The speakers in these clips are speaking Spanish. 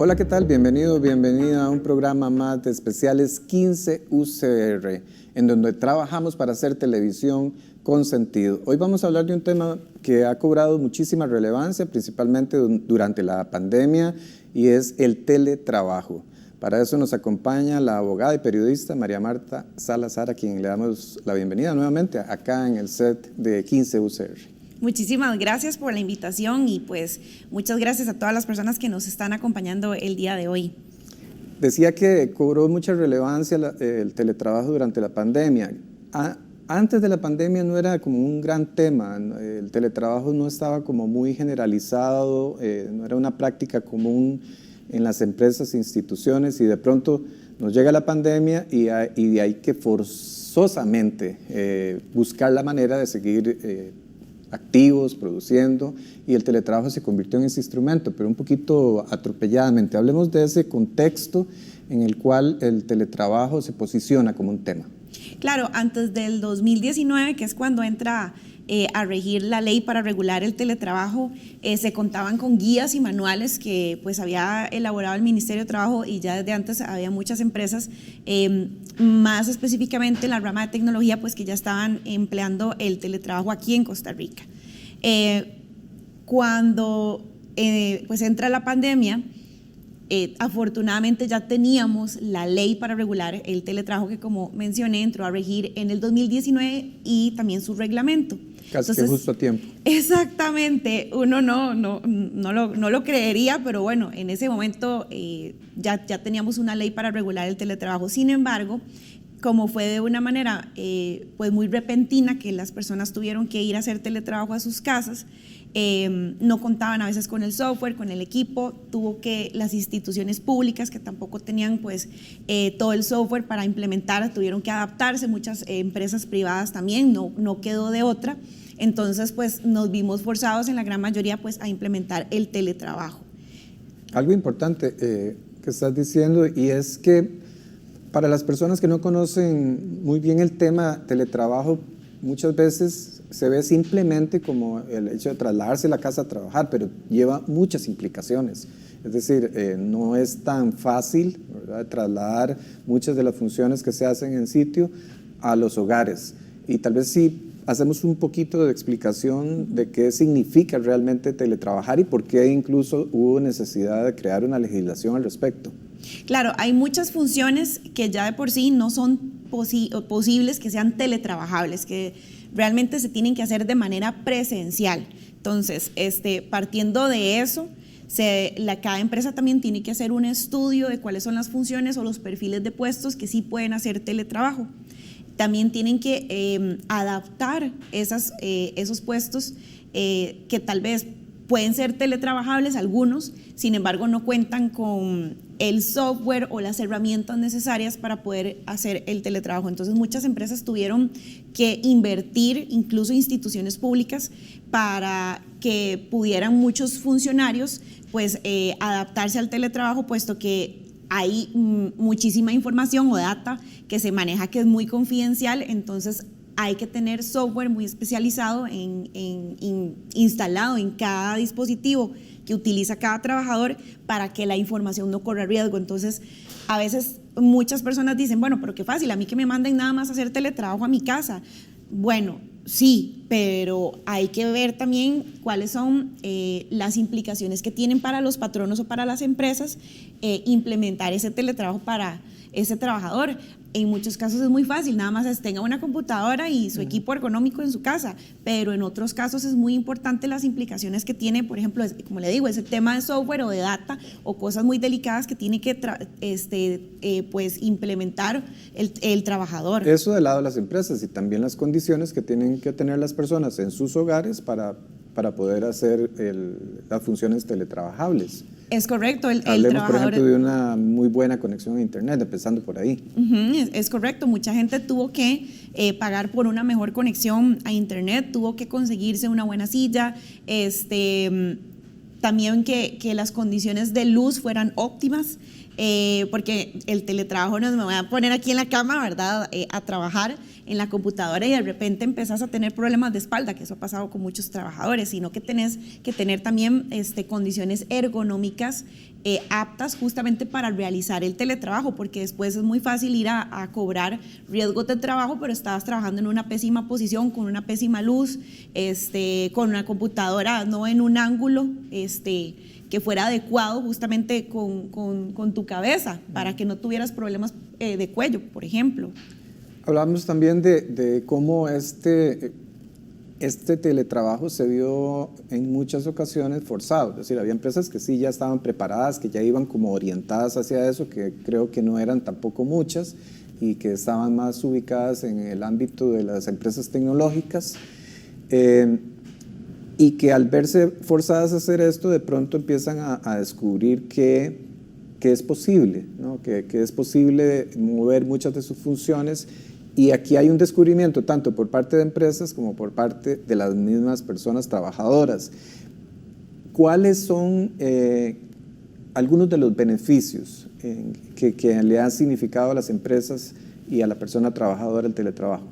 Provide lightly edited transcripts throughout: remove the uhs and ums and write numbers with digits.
Hola, ¿qué tal? Bienvenido, bienvenida a un programa más de especiales 15 UCR, en donde trabajamos para hacer televisión con sentido. Hoy vamos a hablar de un tema que ha cobrado muchísima relevancia, principalmente durante la pandemia, y es el teletrabajo. Para eso nos acompaña la abogada y periodista María Marta Salazar, a quien le damos la bienvenida nuevamente acá en el set de 15 UCR. Muchísimas gracias por la invitación y pues muchas gracias a todas las personas que nos están acompañando el día de hoy. Decía que cobró mucha relevancia el teletrabajo durante la pandemia. Antes de la pandemia no era como un gran tema, el teletrabajo no estaba como muy generalizado, no era una práctica común en las empresas e instituciones, y de pronto nos llega la pandemia y de ahí que forzosamente buscar la manera de seguir activos, produciendo, y el teletrabajo se convirtió en ese instrumento, pero un poquito atropelladamente. Hablemos de ese contexto en el cual el teletrabajo se posiciona como un tema. Claro, antes del 2019, que es cuando entra a regir la ley para regular el teletrabajo, se contaban con guías y manuales que pues había elaborado el Ministerio de Trabajo, y ya desde antes había muchas empresas, más específicamente en la rama de tecnología, pues que ya estaban empleando el teletrabajo aquí en Costa Rica. Cuando pues entra la pandemia, afortunadamente ya teníamos la ley para regular el teletrabajo, que como mencioné entró a regir en el 2019, y también su reglamento. Casi que justo a tiempo. Exactamente, uno no lo creería, pero bueno, en ese momento ya teníamos una ley para regular el teletrabajo. Sin embargo, como fue de una manera pues muy repentina, que las personas tuvieron que ir a hacer teletrabajo a sus casas, no contaban a veces con el software, con el equipo, las instituciones públicas, que tampoco tenían pues todo el software para implementar, tuvieron que adaptarse, muchas empresas privadas también, no quedó de otra. Entonces pues nos vimos forzados en la gran mayoría pues a implementar el teletrabajo. Algo importante que estás diciendo, y es que para las personas que no conocen muy bien el tema teletrabajo, muchas veces se ve simplemente como el hecho de trasladarse a la casa a trabajar, pero lleva muchas implicaciones. Es decir, no es tan fácil, ¿verdad?, trasladar muchas de las funciones que se hacen en sitio a los hogares. Y tal vez sí hacemos un poquito de explicación de qué significa realmente teletrabajar y por qué incluso hubo necesidad de crear una legislación al respecto. Claro, hay muchas funciones que ya de por sí no son posibles que sean teletrabajables, que realmente se tienen que hacer de manera presencial. Entonces, partiendo de eso, cada empresa también tiene que hacer un estudio de cuáles son las funciones o los perfiles de puestos que sí pueden hacer teletrabajo. También tienen que adaptar esos puestos que tal vez pueden ser teletrabajables algunos, sin embargo no cuentan con el software o las herramientas necesarias para poder hacer el teletrabajo. Entonces muchas empresas tuvieron que invertir, incluso instituciones públicas, para que pudieran muchos funcionarios pues adaptarse al teletrabajo, puesto que hay muchísima información o data que se maneja que es muy confidencial. Entonces hay que tener software muy especializado instalado en cada dispositivo que utiliza cada trabajador para que la información no corra riesgo. Entonces, a veces muchas personas dicen, bueno, pero qué fácil, a mí que me manden nada más a hacer teletrabajo a mi casa. Bueno, sí, pero hay que ver también cuáles son las implicaciones que tienen para los patronos o para las empresas implementar ese teletrabajo para ese trabajador. En muchos casos es muy fácil, nada más tenga una computadora y su equipo ergonómico en su casa, pero en otros casos es muy importante las implicaciones que tiene, por ejemplo, como le digo, ese tema de software o de data o cosas muy delicadas que tiene que pues implementar el trabajador. Eso del lado de las empresas, y también las condiciones que tienen que tener las personas en sus hogares para poder hacer las funciones teletrabajables. Es correcto, el Hablemos, trabajador, por ejemplo, de una muy buena conexión a internet, empezando por ahí. Es correcto, mucha gente tuvo que pagar por una mejor conexión a internet, tuvo que conseguirse una buena silla, también que las condiciones de luz fueran óptimas, porque el teletrabajo no es me voy a poner aquí en la cama, ¿verdad?, a trabajar en la computadora y de repente empezás a tener problemas de espalda, que eso ha pasado con muchos trabajadores, sino que tenés que tener también condiciones ergonómicas aptas justamente para realizar el teletrabajo, porque después es muy fácil ir a cobrar riesgos de trabajo, pero estabas trabajando en una pésima posición, con una pésima luz, con una computadora no en un ángulo que fuera adecuado justamente con tu cabeza, para que no tuvieras problemas de cuello, por ejemplo. Hablamos también de cómo este teletrabajo se vio en muchas ocasiones forzado, es decir, había empresas que sí ya estaban preparadas, que ya iban como orientadas hacia eso, que creo que no eran tampoco muchas y que estaban más ubicadas en el ámbito de las empresas tecnológicas, y que al verse forzadas a hacer esto, de pronto empiezan a descubrir que es posible, ¿no? que es posible mover muchas de sus funciones. Y aquí hay un descubrimiento tanto por parte de empresas como por parte de las mismas personas trabajadoras. ¿Cuáles son algunos de los beneficios que le han significado a las empresas y a la persona trabajadora el teletrabajo?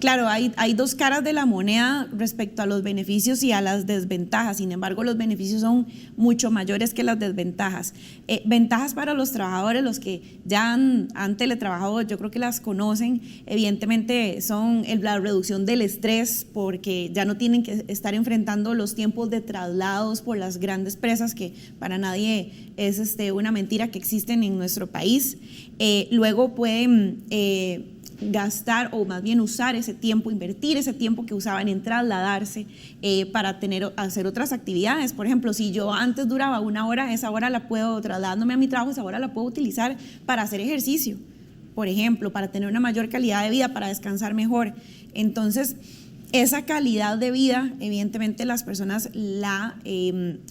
Claro, hay dos caras de la moneda respecto a los beneficios y a las desventajas. Sin embargo, los beneficios son mucho mayores que las desventajas. Ventajas para los trabajadores, los que ya han teletrabajado, yo creo que las conocen. Evidentemente son la reducción del estrés, porque ya no tienen que estar enfrentando los tiempos de traslados por las grandes presas, que para nadie es una mentira que existen en nuestro país. Luego pueden gastar, o más bien usar ese tiempo, invertir ese tiempo que usaban en trasladarse para hacer otras actividades. Por ejemplo, si yo antes duraba 1 hora, esa hora la puedo, trasladándome a mi trabajo, esa hora la puedo utilizar para hacer ejercicio, por ejemplo, para tener una mayor calidad de vida, para descansar mejor. Entonces, esa calidad de vida, evidentemente las personas la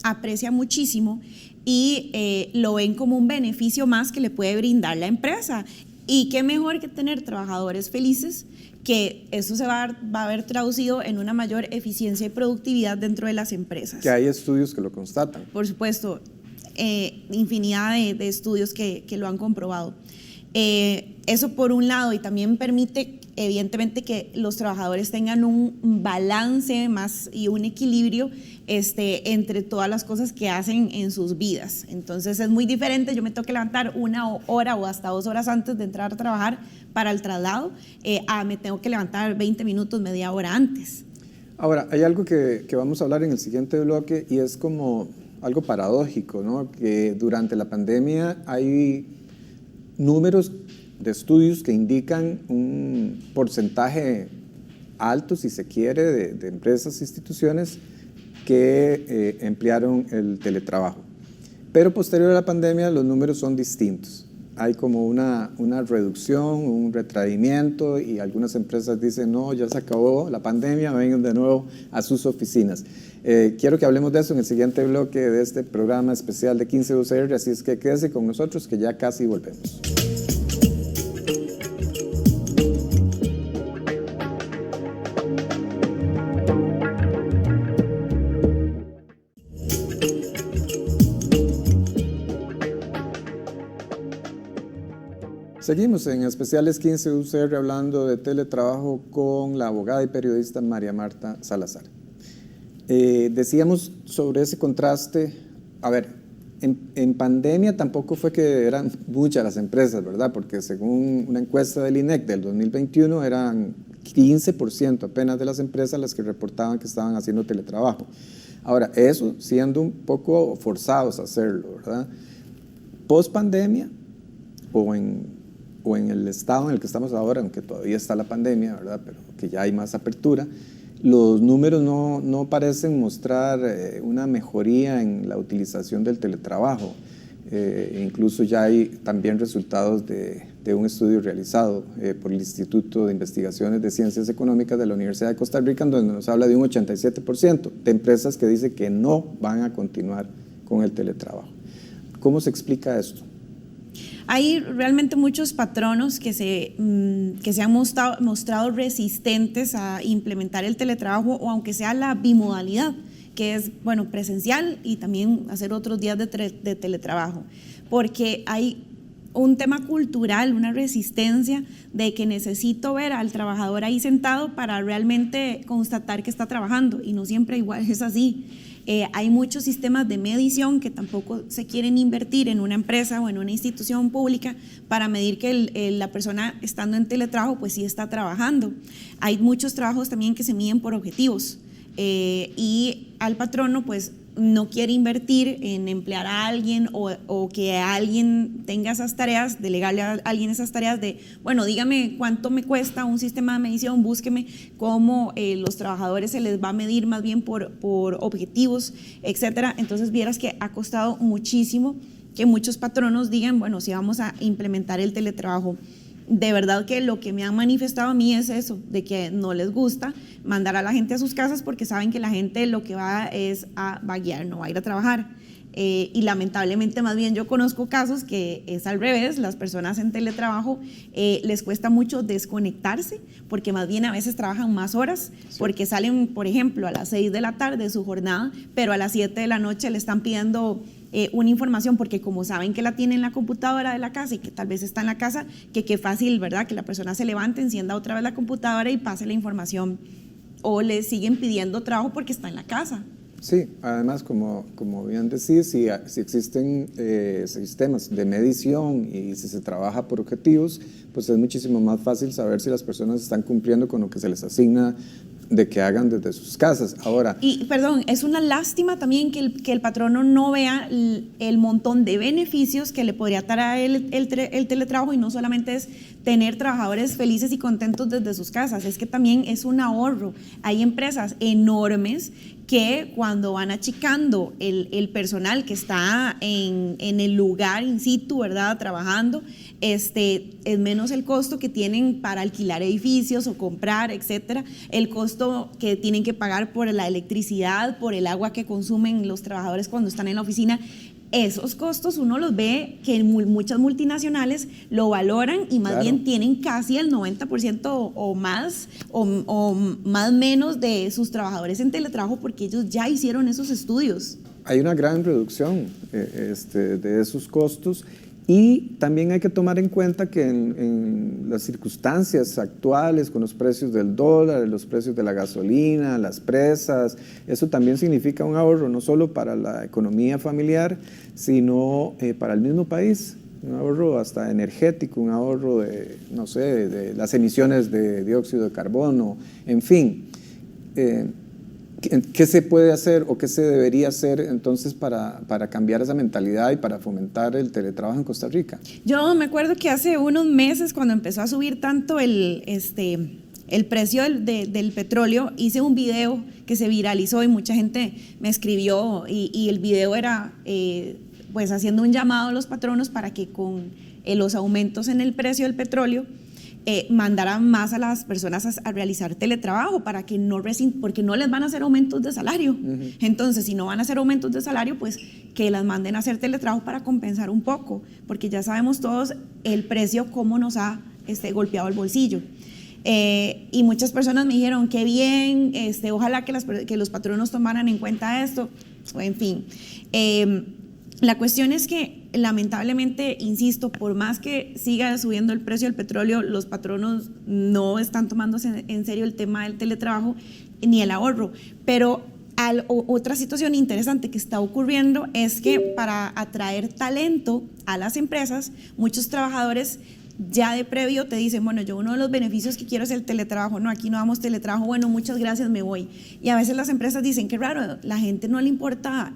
aprecian muchísimo y lo ven como un beneficio más que le puede brindar la empresa. Y qué mejor que tener trabajadores felices, que eso se va a ver traducido en una mayor eficiencia y productividad dentro de las empresas. Que hay estudios que lo constatan. Por supuesto, infinidad de estudios que lo han comprobado. Eso por un lado, y también permite evidentemente que los trabajadores tengan un balance más y un equilibrio entre todas las cosas que hacen en sus vidas. Entonces es muy diferente, yo me tengo que levantar 1 hora o hasta 2 horas antes de entrar a trabajar para el traslado, me tengo que levantar 20 minutos, media hora antes. Ahora, hay algo que vamos a hablar en el siguiente bloque y es como algo paradójico, ¿no? Que durante la pandemia hay números de estudios que indican un porcentaje alto, si se quiere, de empresas e instituciones que emplearon el teletrabajo. Pero posterior a la pandemia los números son distintos. Hay como una reducción, un retraimiento, y algunas empresas dicen, no, ya se acabó la pandemia, vengan de nuevo a sus oficinas. Quiero que hablemos de eso en el siguiente bloque de este programa especial de 15 UCR, así es que quédese con nosotros que ya casi volvemos. Seguimos en Especiales 15 UCR hablando de teletrabajo con la abogada y periodista María Marta Salazar. Decíamos sobre ese contraste, a ver, en pandemia tampoco fue que eran muchas las empresas, ¿verdad? Porque según una encuesta del INEC del 2021 eran 15% apenas de las empresas las que reportaban que estaban haciendo teletrabajo. Ahora, eso siendo un poco forzados a hacerlo, ¿verdad? Post pandemia o en el estado en el que estamos ahora, aunque todavía está la pandemia, ¿verdad? Pero que ya hay más apertura, los números no parecen mostrar una mejoría en la utilización del teletrabajo. Incluso ya hay también resultados de un estudio realizado por el Instituto de Investigaciones de Ciencias Económicas de la Universidad de Costa Rica, en donde nos habla de un 87% de empresas que dicen que no van a continuar con el teletrabajo. ¿Cómo se explica esto? Hay realmente muchos patronos que se han mostrado resistentes a implementar el teletrabajo, o aunque sea la bimodalidad, que es, bueno, presencial y también hacer otros días de teletrabajo, porque hay un tema cultural, una resistencia de que necesito ver al trabajador ahí sentado para realmente constatar que está trabajando, y no siempre igual es así. Hay muchos sistemas de medición que tampoco se quieren invertir en una empresa o en una institución pública para medir que la persona estando en teletrabajo pues sí está trabajando. Hay muchos trabajos también que se miden por objetivos y al patrono pues no quiere invertir en emplear a alguien o que alguien tenga esas tareas, delegarle a alguien esas tareas de, bueno, dígame cuánto me cuesta un sistema de medición, búsqueme cómo los trabajadores se les va a medir más bien por objetivos, etcétera. Entonces vieras que ha costado muchísimo que muchos patronos digan, bueno, si vamos a implementar el teletrabajo. De verdad que lo que me han manifestado a mí es eso, de que no les gusta mandar a la gente a sus casas porque saben que la gente lo que va es a vaguear, no va a ir a trabajar. Y lamentablemente más bien yo conozco casos que es al revés, las personas en teletrabajo les cuesta mucho desconectarse porque más bien a veces trabajan más horas, sí, porque salen, por ejemplo, a las 6 de la tarde de su jornada, pero a las 7 de la noche le están pidiendo una información porque como saben que la tiene en la computadora de la casa y que tal vez está en la casa, que qué fácil, ¿verdad? Que la persona se levante, encienda otra vez la computadora y pase la información, o le siguen pidiendo trabajo porque está en la casa. Sí, además, como bien decís, si existen sistemas de medición y si se trabaja por objetivos, pues es muchísimo más fácil saber si las personas están cumpliendo con lo que se les asigna de que hagan desde sus casas. Ahora, y perdón, es una lástima también que el patrono no vea el montón de beneficios que le podría traer el teletrabajo, y no solamente es tener trabajadores felices y contentos desde sus casas, es que también es un ahorro. Hay empresas enormes que cuando van achicando el personal que está en el lugar in situ, ¿verdad?, trabajando, es menos el costo que tienen para alquilar edificios o comprar, etcétera, el costo que tienen que pagar por la electricidad, por el agua que consumen los trabajadores cuando están en la oficina. Esos costos uno los ve que muchas multinacionales lo valoran y más, claro, bien tienen casi el 90% o más menos de sus trabajadores en teletrabajo porque ellos ya hicieron esos estudios. Hay una gran reducción de esos costos. Y también hay que tomar en cuenta que en las circunstancias actuales, con los precios del dólar, los precios de la gasolina, las presas, eso también significa un ahorro no solo para la economía familiar, sino para el mismo país. Un ahorro hasta energético, un ahorro de, no sé, de las emisiones de dióxido de carbono, en fin. ¿Qué se puede hacer o qué se debería hacer entonces para cambiar esa mentalidad y para fomentar el teletrabajo en Costa Rica? Yo me acuerdo que hace unos meses, cuando empezó a subir tanto el precio del petróleo, hice un video que se viralizó y mucha gente me escribió, y el video era pues haciendo un llamado a los patronos para que con los aumentos en el precio del petróleo mandaran más a las personas a realizar teletrabajo para que porque no les van a hacer aumentos de salario. Uh-huh. Entonces, si no van a hacer aumentos de salario, pues que las manden a hacer teletrabajo para compensar un poco, porque ya sabemos todos el precio, cómo nos ha golpeado el bolsillo. Y muchas personas me dijeron, qué bien, ojalá que los patronos tomaran en cuenta esto, en fin. La cuestión es que lamentablemente, insisto, por más que siga subiendo el precio del petróleo, los patronos no están tomándose en serio el tema del teletrabajo ni el ahorro. Pero otra situación interesante que está ocurriendo es que para atraer talento a las empresas, muchos trabajadores ya de previo te dicen, bueno, yo uno de los beneficios que quiero es el teletrabajo, no, aquí no damos teletrabajo, bueno, muchas gracias, me voy. Y a veces las empresas dicen, qué raro, la gente no le importa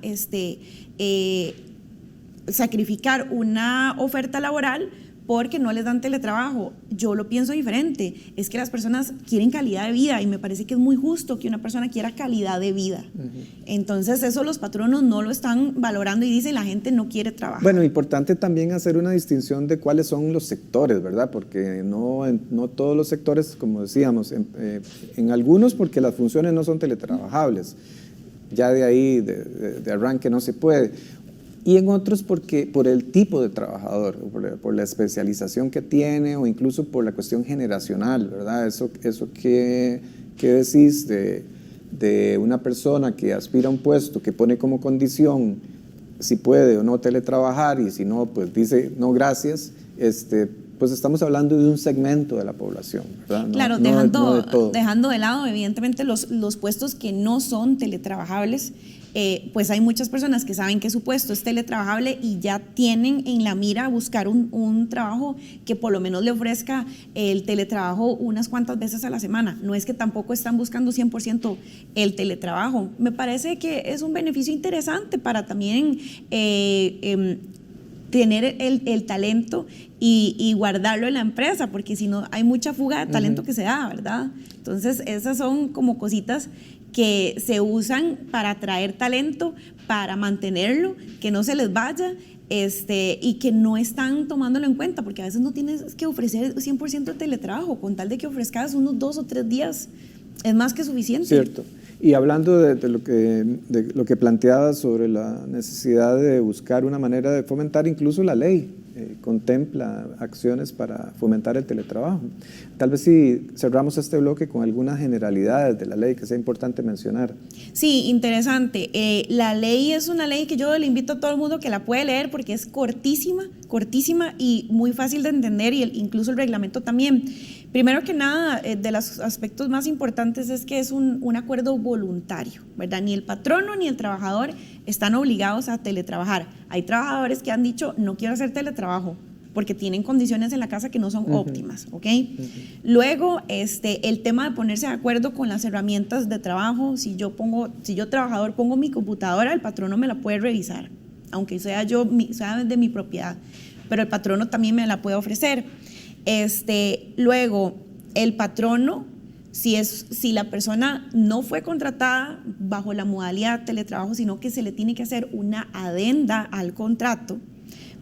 sacrificar una oferta laboral porque no les dan teletrabajo. Yo lo pienso diferente, es que las personas quieren calidad de vida y me parece que es muy justo que una persona quiera calidad de vida. Uh-huh. Entonces eso los patronos no lo están valorando y dicen, la gente no quiere trabajar. Bueno, importante también hacer una distinción de cuáles son los sectores, ¿verdad? Porque no todos los sectores, como decíamos, en algunos porque las funciones no son teletrabajables, ya de ahí de arranque no se puede. Y en otros porque por el tipo de trabajador, por la especialización que tiene o incluso por la cuestión generacional, ¿verdad? Eso que decís de una persona que aspira a un puesto, que pone como condición si puede o no teletrabajar y si no, pues dice no gracias, pues estamos hablando de un segmento de la población, ¿verdad? Claro, dejando de lado evidentemente los puestos que no son teletrabajables. pues hay muchas personas que saben que su puesto es teletrabajable y ya tienen en la mira buscar un trabajo que por lo menos le ofrezca el teletrabajo unas cuantas veces a la semana. No es que tampoco están buscando 100% el teletrabajo. Me parece que es un beneficio interesante para también tener el talento y guardarlo en la empresa, porque si no hay mucha fuga de talento que se da, ¿verdad? Entonces esas son como cositas que se usan para atraer talento, para mantenerlo, que no se les vaya, y que no están tomándolo en cuenta, porque a veces no tienes que ofrecer 100% de teletrabajo, con tal de que ofrezcas unos 2 o 3 días, es más que suficiente. Cierto. Y hablando de lo que planteabas sobre la necesidad de buscar una manera de fomentar, incluso la ley contempla acciones para fomentar el teletrabajo. Tal vez si cerramos este bloque con algunas generalidades de la ley que sea importante mencionar. Sí, interesante. La ley es una ley que yo le invito a todo el mundo que la puede leer porque es cortísima y muy fácil de entender, y incluso el reglamento también. Primero que nada, de los aspectos más importantes es que es un acuerdo voluntario, ¿verdad? Ni el patrono ni el trabajador están obligados a teletrabajar. Hay trabajadores que han dicho, no quiero hacer teletrabajo, porque tienen condiciones en la casa que no son óptimas, ¿ok? Luego, el tema de ponerse de acuerdo con las herramientas de trabajo. Si yo trabajador pongo mi computadora, el patrono me la puede revisar, aunque sea de mi propiedad, pero el patrono también me la puede ofrecer. Luego, el patrono, si la persona no fue contratada bajo la modalidad de teletrabajo, sino que se le tiene que hacer una adenda al contrato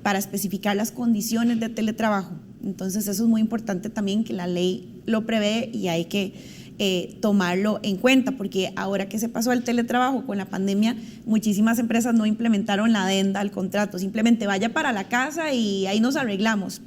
para especificar las condiciones de teletrabajo. Entonces eso es muy importante también, que la ley lo prevé y hay que tomarlo en cuenta, porque ahora que se pasó al teletrabajo con la pandemia, muchísimas empresas no implementaron la adenda al contrato, simplemente vaya para la casa y ahí nos arreglamos.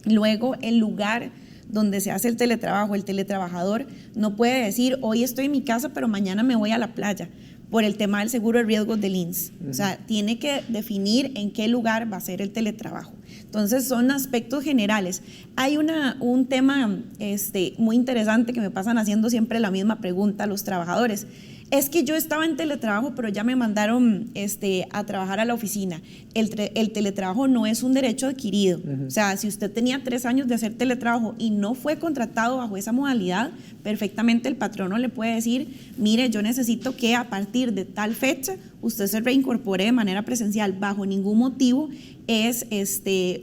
Luego, el lugar donde se hace el teletrabajo, el teletrabajador no puede decir, hoy estoy en mi casa, pero mañana me voy a la playa, por el tema del seguro de riesgos del INSS. O sea, tiene que definir en qué lugar va a ser el teletrabajo. Entonces, son aspectos generales. Hay un tema muy interesante que me pasan haciendo siempre la misma pregunta a los trabajadores. Es que yo estaba en teletrabajo, pero ya me mandaron a trabajar a la oficina. El teletrabajo no es un derecho adquirido. O sea, si usted tenía 3 años de hacer teletrabajo y no fue contratado bajo esa modalidad, perfectamente el patrono le puede decir, mire, yo necesito que a partir de tal fecha usted se reincorpore de manera presencial. Bajo ningún motivo es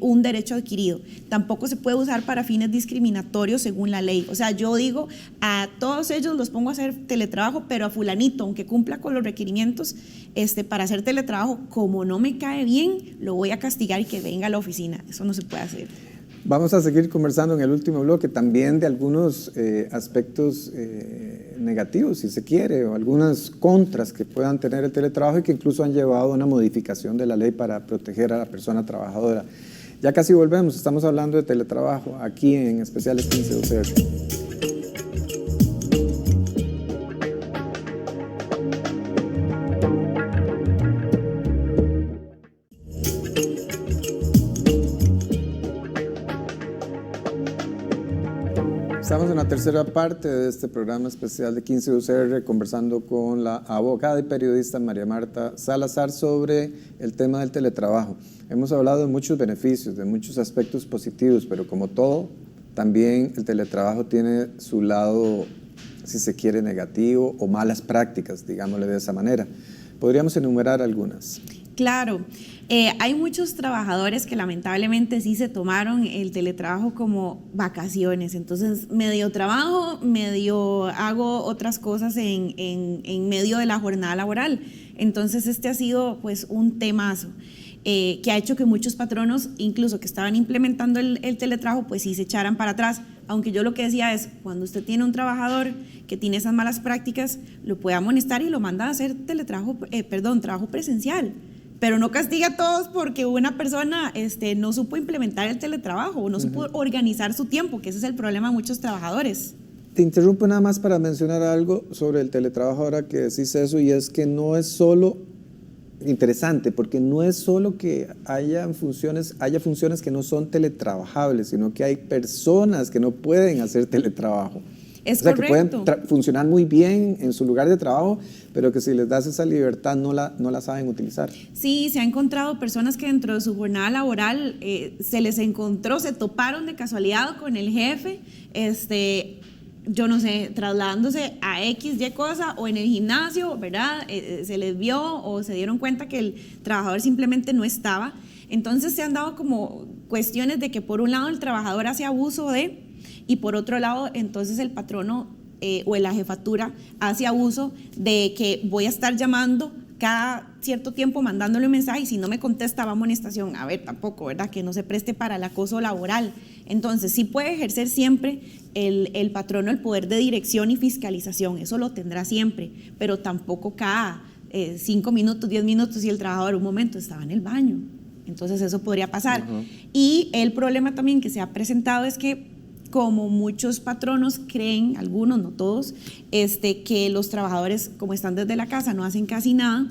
un derecho adquirido. Tampoco se puede usar para fines discriminatorios según la ley. O sea, yo digo, a todos ellos los pongo a hacer teletrabajo, pero a fulanito, aunque cumpla con los requerimientos para hacer teletrabajo, como no me cae bien, lo voy a castigar y que venga a la oficina. Eso no se puede hacer. Vamos a seguir conversando en el último bloque también de algunos aspectos negativos, si se quiere, o algunas contras que puedan tener el teletrabajo y que incluso han llevado a una modificación de la ley para proteger a la persona trabajadora. Ya casi volvemos, estamos hablando de teletrabajo aquí en Especiales 15 UCR. Estamos en la tercera parte de este programa especial de 15 UCR conversando con la abogada y periodista María Marta Salazar sobre el tema del teletrabajo. Hemos hablado de muchos beneficios, de muchos aspectos positivos, pero como todo, también el teletrabajo tiene su lado, si se quiere, negativo o malas prácticas, digámosle de esa manera. ¿Podríamos enumerar algunas? Claro. Hay muchos trabajadores que lamentablemente sí se tomaron el teletrabajo como vacaciones, entonces medio trabajo, medio hago otras cosas en medio de la jornada laboral. Entonces ha sido pues un temazo que ha hecho que muchos patronos, incluso que estaban implementando el teletrabajo, pues sí se echaran para atrás. Aunque yo lo que decía es, cuando usted tiene un trabajador que tiene esas malas prácticas, lo puede amonestar y lo manda a hacer trabajo presencial. Pero no castiga a todos porque una persona no supo implementar el teletrabajo o no supo organizar su tiempo, que ese es el problema de muchos trabajadores. Te interrumpo nada más para mencionar algo sobre el teletrabajo ahora que decís eso, y es que no es solo interesante, porque no es solo que haya funciones que no son teletrabajables, sino que hay personas que no pueden hacer teletrabajo. Es o sea, correcto. que pueden funcionar muy bien en su lugar de trabajo, pero que si les das esa libertad no la saben utilizar. Sí, se ha encontrado personas que dentro de su jornada laboral se les encontró, se toparon de casualidad con el jefe, yo no sé, trasladándose a X, Y cosa, o en el gimnasio, ¿verdad? Se les vio o se dieron cuenta que el trabajador simplemente no estaba. Entonces se han dado como cuestiones de que por un lado el trabajador hace abuso de, y por otro lado entonces el patrono o la jefatura hace abuso de que voy a estar llamando cada cierto tiempo mandándole un mensaje y si no me contesta va a amonestación. A ver, tampoco, ¿verdad? Que no se preste para el acoso laboral. Entonces sí puede ejercer siempre el patrono el poder de dirección y fiscalización, eso lo tendrá siempre, pero tampoco cada 5 minutos, 10 minutos y el trabajador un momento estaba en el baño. Entonces eso podría pasar. Y el problema también que se ha presentado es que como muchos patronos creen, algunos, no todos, que los trabajadores, como están desde la casa, no hacen casi nada,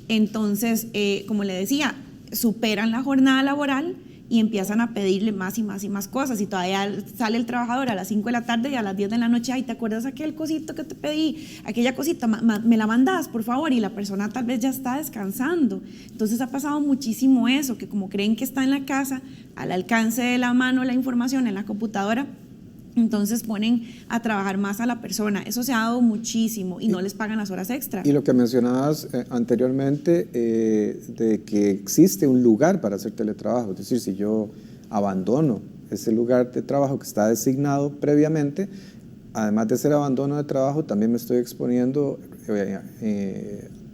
entonces, como le decía, superan la jornada laboral y empiezan a pedirle más y más y más cosas, y todavía sale el trabajador a las 5 de la tarde y a las 10 de la noche, ay, ¿te acuerdas aquel cosito que te pedí? Aquella cosita, me la mandas, por favor, y la persona tal vez ya está descansando. Entonces ha pasado muchísimo eso, que como creen que está en la casa, al alcance de la mano la información en la computadora, entonces ponen a trabajar más a la persona. Eso se ha dado muchísimo y no les pagan las horas extra. Y lo que mencionabas anteriormente, de que existe un lugar para hacer teletrabajo, es decir, si yo abandono ese lugar de trabajo que está designado previamente, además de ser abandono de trabajo, también me estoy exponiendo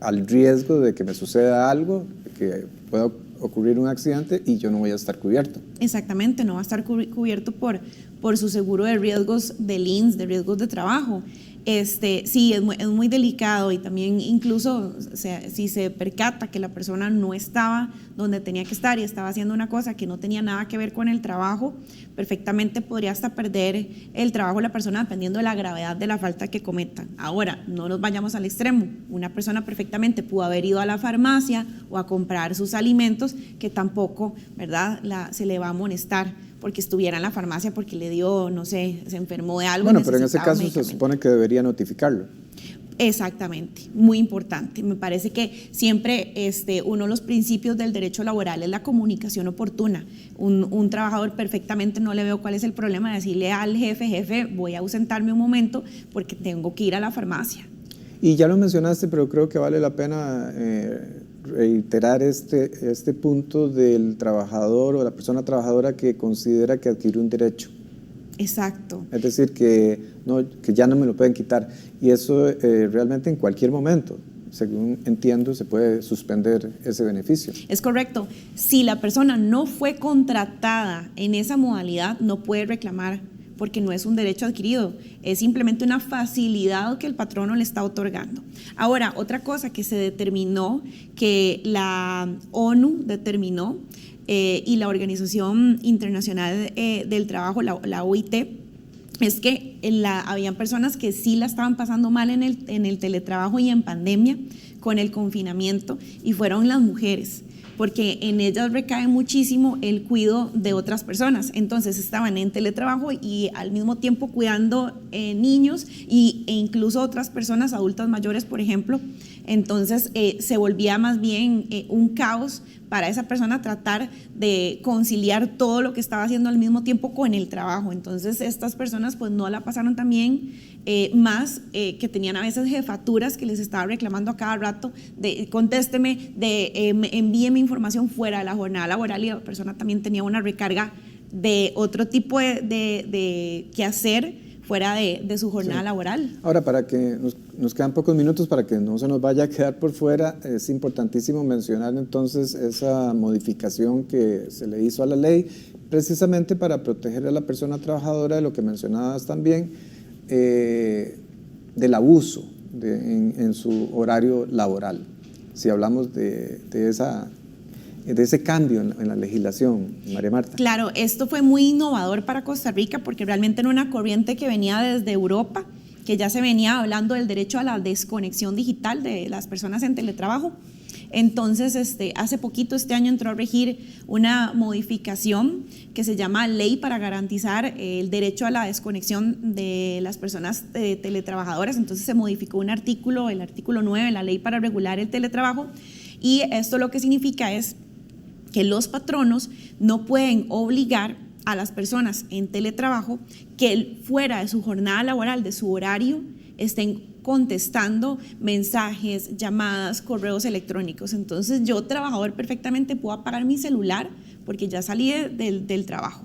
al riesgo de que me suceda algo, que pueda ocurrir un accidente y yo no voy a estar cubierto. Exactamente, no va a estar cubierto por su seguro de riesgos de LINS, de riesgos de trabajo. Sí, es muy delicado, y también incluso si se percata que la persona no estaba donde tenía que estar y estaba haciendo una cosa que no tenía nada que ver con el trabajo, perfectamente podría hasta perder el trabajo la persona dependiendo de la gravedad de la falta que cometa. Ahora, no nos vayamos al extremo. Una persona perfectamente pudo haber ido a la farmacia o a comprar sus alimentos, que tampoco, ¿verdad?, se le va a amonestar porque estuviera en la farmacia porque le dio, no sé, se enfermó de algo. Bueno, pero en ese caso se supone que debería notificarlo. Exactamente, muy importante. Me parece que siempre uno de los principios del derecho laboral es la comunicación oportuna. Un trabajador perfectamente no le veo cuál es el problema de decirle al jefe, voy a ausentarme un momento porque tengo que ir a la farmacia. Y ya lo mencionaste, pero creo que vale la pena reiterar este punto del trabajador o la persona trabajadora que considera que adquirió un derecho. Exacto. Es decir, que ya no me lo pueden quitar. Y eso realmente en cualquier momento, según entiendo, se puede suspender ese beneficio. Es correcto. Si la persona no fue contratada en esa modalidad, no puede reclamar, porque no es un derecho adquirido, es simplemente una facilidad que el patrono le está otorgando. Ahora, otra cosa que se determinó, que la ONU determinó, y la Organización Internacional del Trabajo, la OIT, es que habían personas que sí la estaban pasando mal en el teletrabajo y en pandemia con el confinamiento, y fueron las mujeres, porque en ellas recae muchísimo el cuidado de otras personas. Entonces estaban en teletrabajo y al mismo tiempo cuidando niños e incluso otras personas adultas mayores, por ejemplo. Entonces se volvía más bien un caos para esa persona tratar de conciliar todo lo que estaba haciendo al mismo tiempo con el trabajo. Entonces estas personas pues no la pasaron tan bien, más que tenían a veces jefaturas que les estaba reclamando a cada rato de contésteme, envíeme información fuera de la jornada laboral, y la persona también tenía una recarga de otro tipo de quehacer fuera de su jornada laboral. Ahora, para que nos quedan pocos minutos para que no se nos vaya a quedar por fuera, es importantísimo mencionar entonces esa modificación que se le hizo a la ley, precisamente para proteger a la persona trabajadora de lo que mencionabas también, del abuso en su horario laboral. Si hablamos de ese cambio en la legislación, María Marta. Claro, esto fue muy innovador para Costa Rica, porque realmente era una corriente que venía desde Europa, que ya se venía hablando del derecho a la desconexión digital de las personas en teletrabajo. Entonces, hace poquito, este año entró a regir una modificación que se llama Ley para garantizar el derecho a la desconexión de las personas teletrabajadoras. Entonces se modificó un artículo, el artículo 9, la Ley para regular el teletrabajo, y esto lo que significa es que los patronos no pueden obligar a las personas en teletrabajo que fuera de su jornada laboral, de su horario, estén contestando mensajes, llamadas, correos electrónicos. Entonces yo, trabajador, perfectamente puedo apagar mi celular porque ya salí del trabajo.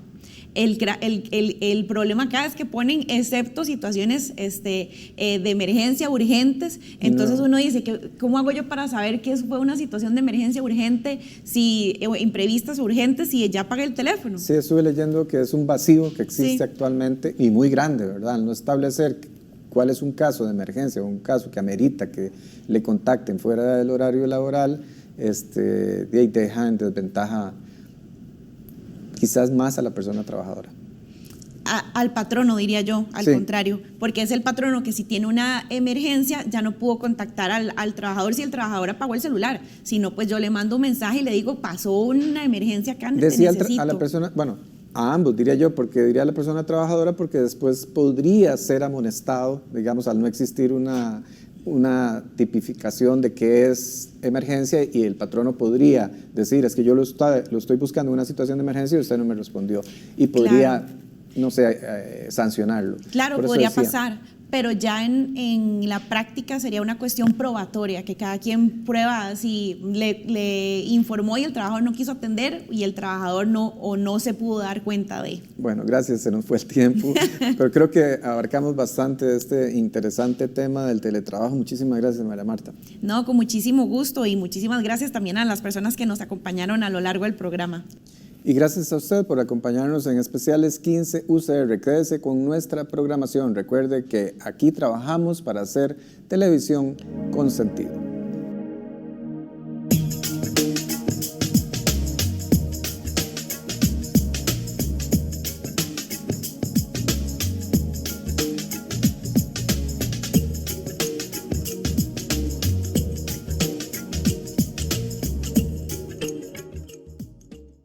El problema acá es que ponen excepto situaciones de emergencia urgentes. Entonces uno dice, ¿cómo hago yo para saber que eso fue una situación de emergencia urgente, imprevistas urgentes, si ya apagué el teléfono? Sí, estuve leyendo que es un vacío que existe actualmente y muy grande, ¿verdad? No establecer cuál es un caso de emergencia o un caso que amerita que le contacten fuera del horario laboral, deja en desventaja quizás más a la persona trabajadora. Al patrono, diría yo, al contrario, porque es el patrono que si tiene una emergencia ya no pudo contactar al trabajador si el trabajador apagó el celular, sino pues yo le mando un mensaje y le digo, pasó una emergencia acá, decía a la persona, bueno, a ambos diría yo, porque diría a la persona trabajadora porque después podría ser amonestado, digamos, al no existir una tipificación de qué es emergencia, y el patrono podría decir, es que yo lo estoy buscando en una situación de emergencia y usted no me respondió, y podría, no sé, sancionarlo. Claro, podría pasar, pero ya en la práctica sería una cuestión probatoria, que cada quien prueba si le informó y el trabajador no quiso atender y el trabajador no se pudo dar cuenta de. Bueno, gracias, se nos fue el tiempo, pero creo que abarcamos bastante este interesante tema del teletrabajo. Muchísimas gracias, María Marta. No, con muchísimo gusto, y muchísimas gracias también a las personas que nos acompañaron a lo largo del programa. Y gracias a usted por acompañarnos en Especiales 15 UCR. Quédese con nuestra programación. Recuerde que aquí trabajamos para hacer televisión con sentido.